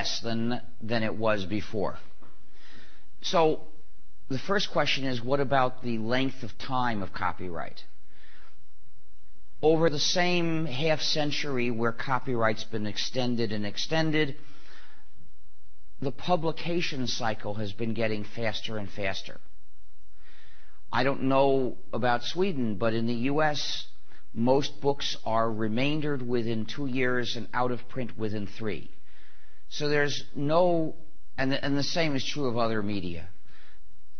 less than it was before. So the first question is, what about the length of time of copyright? Over the same half century where copyright's been extended and extended, the publication cycle has been getting faster and faster. I don't know about Sweden, but in the US, most books are remaindered within 2 years and out of print within 3. So there's no, and the same is true of other media.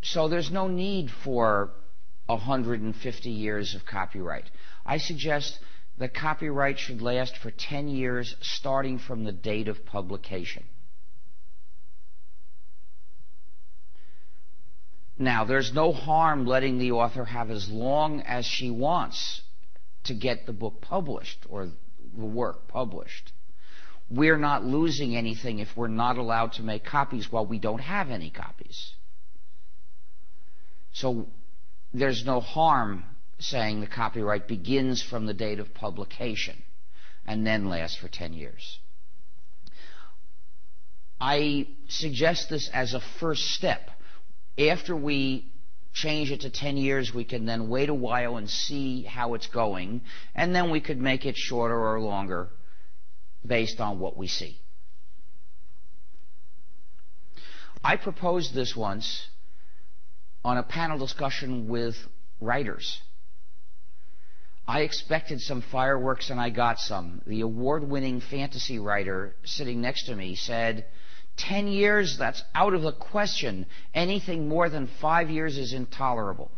So there's no need for 150 years of copyright. I suggest that copyright should last for 10 years starting from the date of publication. Now, there's no harm letting the author have as long as she wants to get the book published or the work published. We're not losing anything if we're not allowed to make copies while we don't have any copies. So there's no harm saying the copyright begins from the date of publication and then lasts for 10 years. I suggest this as a first step. After we change it to 10 years, we can then wait a while and see how it's going, and then we could make it shorter or longer based on what we see. I proposed this once on a panel discussion with writers. I expected some fireworks and I got some. The award-winning fantasy writer sitting next to me said, 10 years, that's out of the question. Anything more than 5 years is intolerable.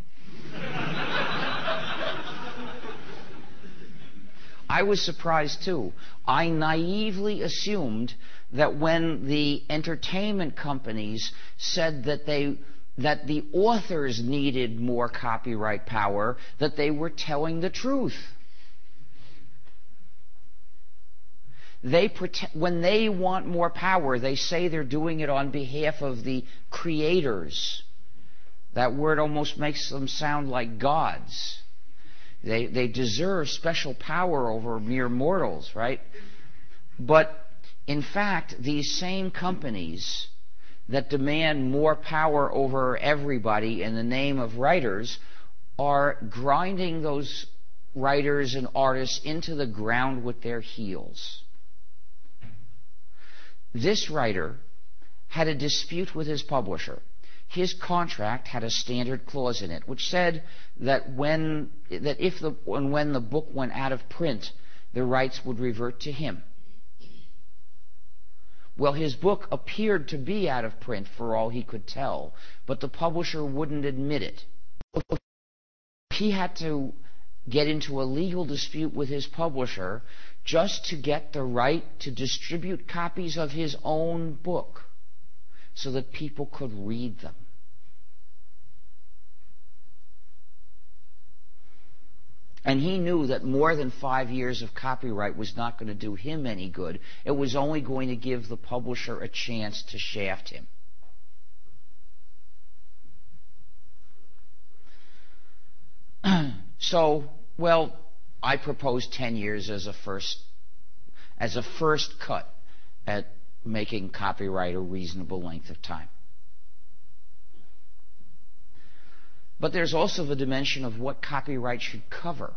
I was surprised too. I naively assumed that when the entertainment companies said that the authors needed more copyright power, that they were telling the truth. When they want more power, they say they're doing it on behalf of the creators. That word almost makes them sound like gods. They deserve special power over mere mortals, right? But in fact, these same companies that demand more power over everybody in the name of writers are grinding those writers and artists into the ground with their heels. This writer had a dispute with his publisher. His contract had a standard clause in it which said that when the book went out of print, the rights would revert to him. Well, his book appeared to be out of print for all he could tell, but the publisher wouldn't admit it. He had to get into a legal dispute with his publisher just to get the right to distribute copies of his own book so that people could read them. And he knew that more than 5 years of copyright was not going to do him any good. It was only going to give the publisher a chance to shaft him. So, well, I proposed 10 years as a first cut at making copyright a reasonable length of time. But there's also the dimension of what copyright should cover.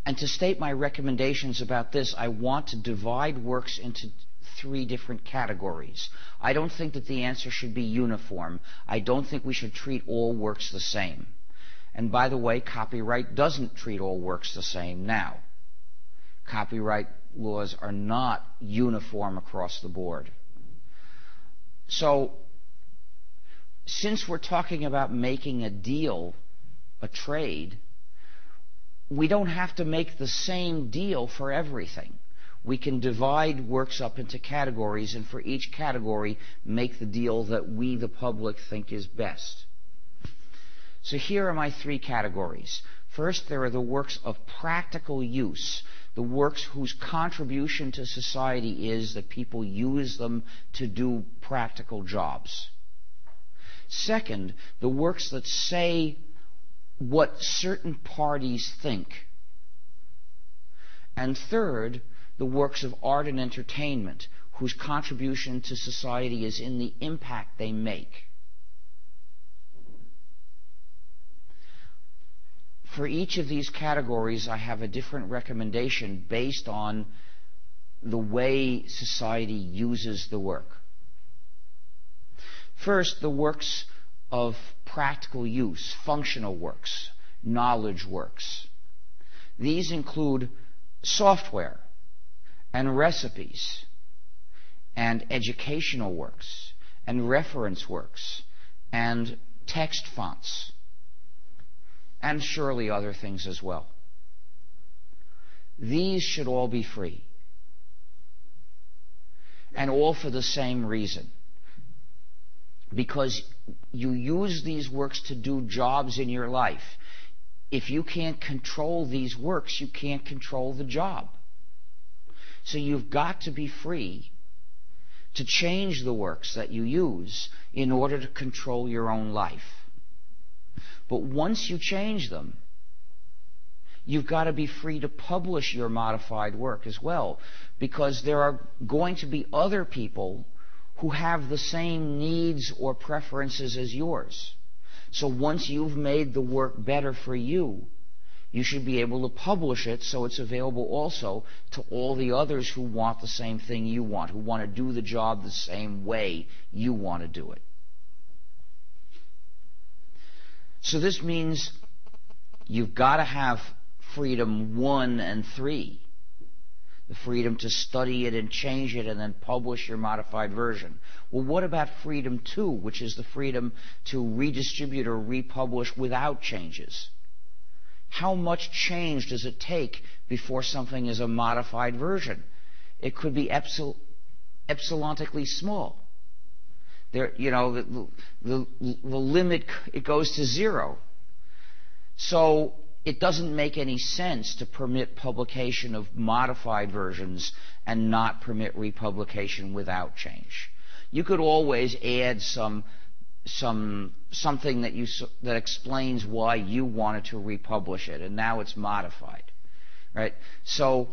And to state my recommendations about this, I want to divide works into 3 different categories. I don't think that the answer should be uniform. I don't think we should treat all works the same. And by the way, copyright doesn't treat all works the same now. Copyright laws are not uniform across the board. So, since we're talking about making a deal, a trade, we don't have to make the same deal for everything. We can divide works up into categories, and for each category, make the deal that we, the public, think is best. So here are my 3 categories. First, there are the works of practical use, the works whose contribution to society is that people use them to do practical jobs. Second, the works that say what certain parties think. And third, the works of art and entertainment, whose contribution to society is in the impact they make. For each of these categories, I have a different recommendation based on the way society uses the work. First, the works of practical use, functional works, knowledge works. These include software and recipes and educational works and reference works and text fonts, and surely other things as well. These should all be free, and all for the same reason. Because you use these works to do jobs in your life. If you can't control these works, you can't control the job. So you've got to be free to change the works that you use in order to control your own life. But once you change them, you've got to be free to publish your modified work as well, because there are going to be other people who have the same needs or preferences as yours. So once you've made the work better for you, you should be able to publish it so it's available also to all the others who want the same thing you want, who want to do the job the same way you want to do it. So this means you've got to have freedom 1 and 3. The freedom to study it and change it and then publish your modified version. Well, what about freedom 2, which is the freedom to redistribute or republish without changes? How much change does it take before something is a modified version? It could be epsilontically small. There, you know, the limit, it goes to 0. So it doesn't make any sense to permit publication of modified versions and not permit republication without change. You could always add something that explains why you wanted to republish it, and now it's modified, right? So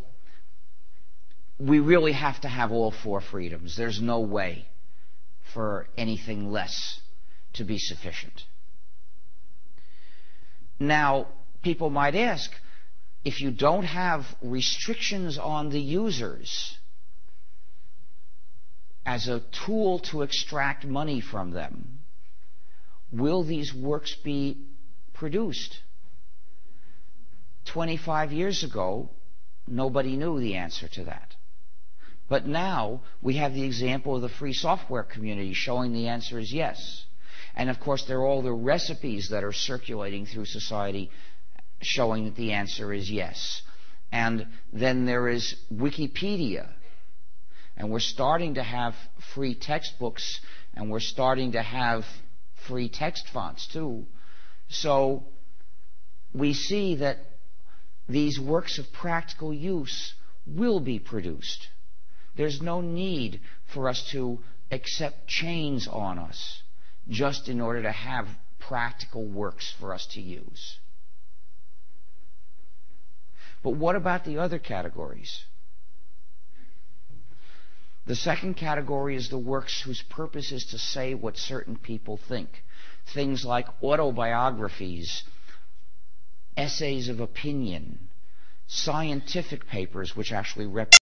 we really have to have all 4 freedoms. There's no way for anything less to be sufficient. Now, people might ask, if you don't have restrictions on the users as a tool to extract money from them, will these works be produced? 25 years ago, nobody knew the answer to that. But now we have the example of the free software community showing the answer is yes. And of course, there are all the recipes that are circulating through society showing that the answer is yes. And then there is Wikipedia. And we're starting to have free textbooks, and we're starting to have free text fonts too. So we see that these works of practical use will be produced. There's no need for us to accept chains on us just in order to have practical works for us to use. But what about the other categories? The second category is the works whose purpose is to say what certain people think. Things like autobiographies, essays of opinion, scientific papers which actually represent